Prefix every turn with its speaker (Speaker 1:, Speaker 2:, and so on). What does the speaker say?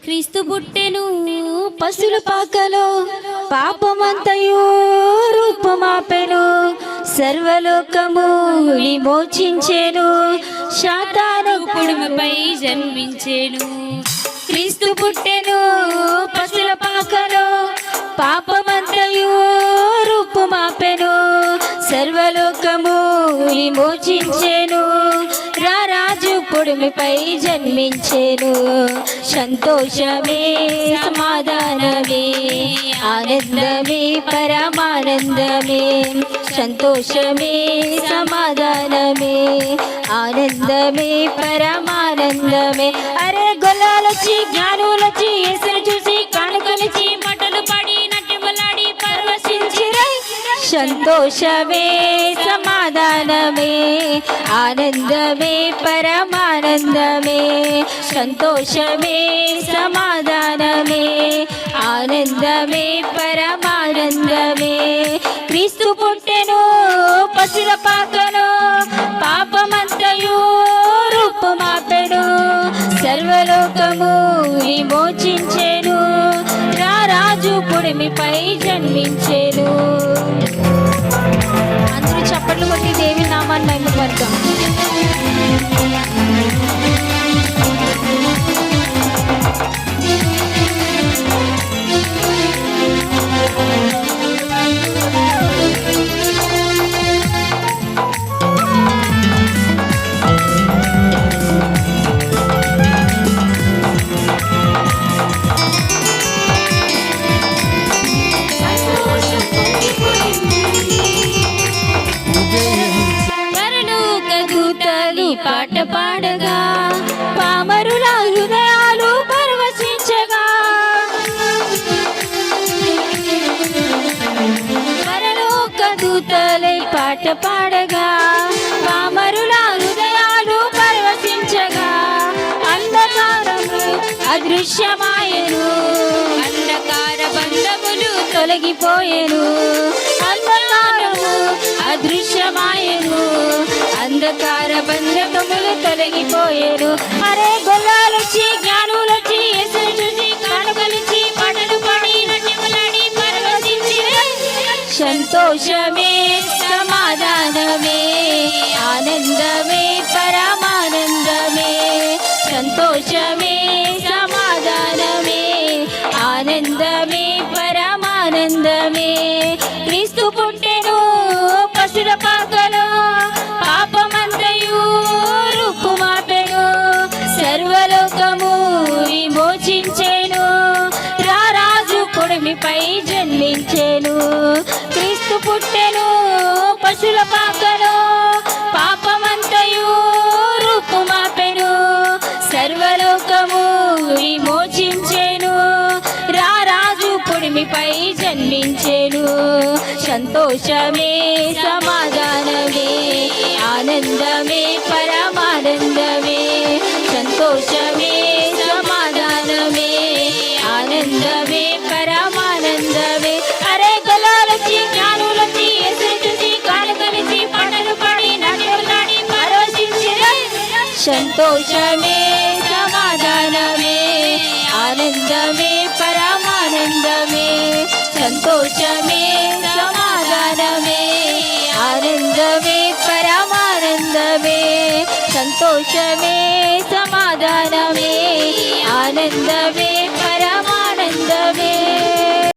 Speaker 1: క్రీస్తు పుట్టెను
Speaker 2: పశుల పాకలో పాపమంతయు రూపమాపెను, సర్వలోకము విమోచించెను, శాతాను
Speaker 1: పొడుముపై జన్మించెను.
Speaker 2: క్రీస్తు పుట్టెను పశుల పాకలో పాపమంతయు రూపమాపెను, సర్వలోకము విమోచించెను, రారాజు పొడుమిపై జన్మించెను. సంతోషమే సమాధానమే ఆనందమే పరమానందమే, సంతోషమే సమాధానమే ఆనందమే పరమానందమే. అరే గొల్లాలొచ్చి జ్ఞానులొచ్చి యేసును చూసి కానుకలిచి
Speaker 1: పాటలు పాడి నాట్యములాడి పరవశించిరై.
Speaker 2: సంతోషమే సమాధానమే ఆనందమే పరమానందమే, సంతోషమే సమాధానమే ఆనందమే పరమానందమే. క్రీస్తు పుట్టెను పశుల పాకను పాపమంతయు రూపమాపెను, సర్వలోకము విమోచించెను, రారాజు పొడిమిపై జన్మించెను. అందరూ చప్పట్లు కొట్టి దేవి నామాన్ని మహిమపడతాం. పాట పాడగా పామరుల హృదయాలు పరవశించగా, పరలోక దూతలై పాట పాడగా పామరుల హృదయాలు పరవశించగా, అంధకారము అదృశ్యమాయెను,
Speaker 1: అంధకార బంధములు
Speaker 2: తొలగిపోయెను, అంధకారము అదృశ్యమాయెను, అంధకార బంధకములు తొలగిపోయేను. అరే గొల్లాలొచ్చి జ్ఞానులొచ్చి యేసును చూసి కానుకలిచి
Speaker 1: పాటలు పాడి నాట్యములాడి పరవశించిరై.
Speaker 2: సంతోషమే సమాధానమే ఆనందమే పరమానందమే, సంతోషమే సమాధానమే ఆనందమే పరమానందమే. క్రీస్తు పుట్టెను పశుల పాకలో పాపమంతయు రూపుమాపెను, సర్వలోకము విమోచించెను, రారాజు పొడిమిపై జన్మించెను. క్రీస్తు పుట్టెను పశుల పాకలో పాపమంతయు రూపుమాపెను, సర్వలోకము విమోచించెను, రారాజు పొడిమిపై జన్మించెను. సంతోషమే సమాధానమే ఆనందమే పరమానందమే, సంతోషమే సమాధానమే ఆనందమే పరమానందమే. అరే గొల్లాలొచ్చి జ్ఞానులొచ్చి యేసును చూసి కానుకలిచి పాటలు పాడి నాట్యములాడి పరవశించిరై. సంతోషమే సమాధానమే ఆనందమే పరమానందమే, సంతోషమే